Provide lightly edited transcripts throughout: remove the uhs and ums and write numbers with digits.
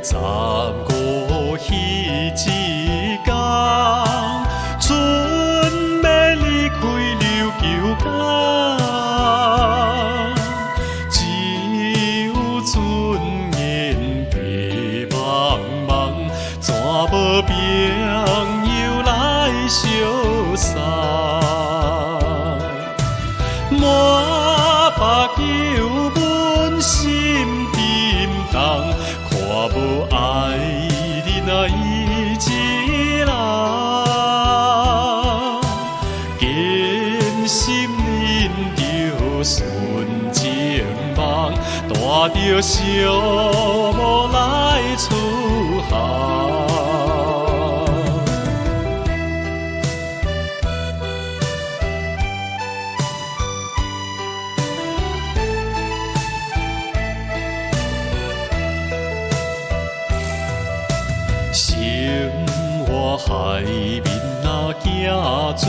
15迄一天，船要离开琉球港，只有船言地茫茫，怎无朋友来相送？满腹求阮心沉重，看无爱人啊伊一人，坚心忍着纯情梦，带着寂寞来出航。生活海面啊，行船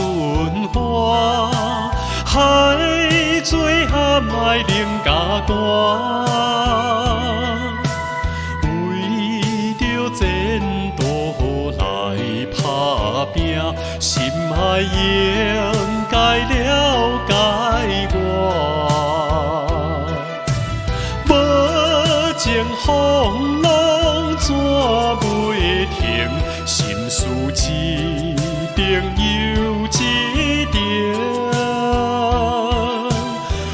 花，海水含爱冷甲寒。为着前途来打拼，心爱应该了解我，无情风浪怎袂停？心事一定又一定，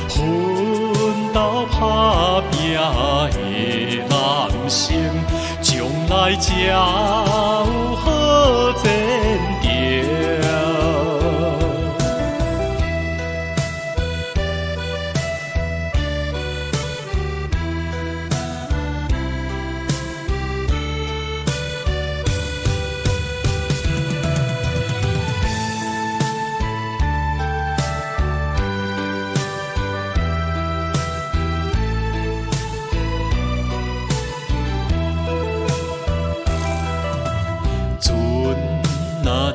奋斗打拼的男性，将来才有好前程。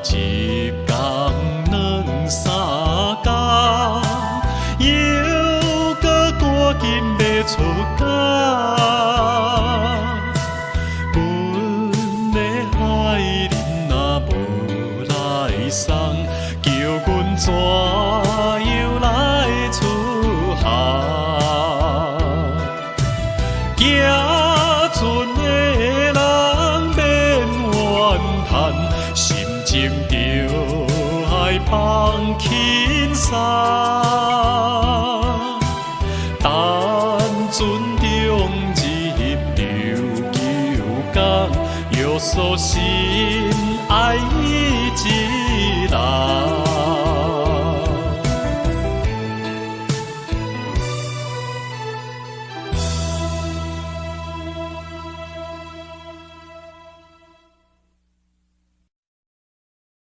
一天两三天，又搁赶紧要出家。阮的爱人若无来送，叫阮怎样来出航？行船的人免怨叹，心情着爱放轻松，等船中入琉球港，约束心爱意。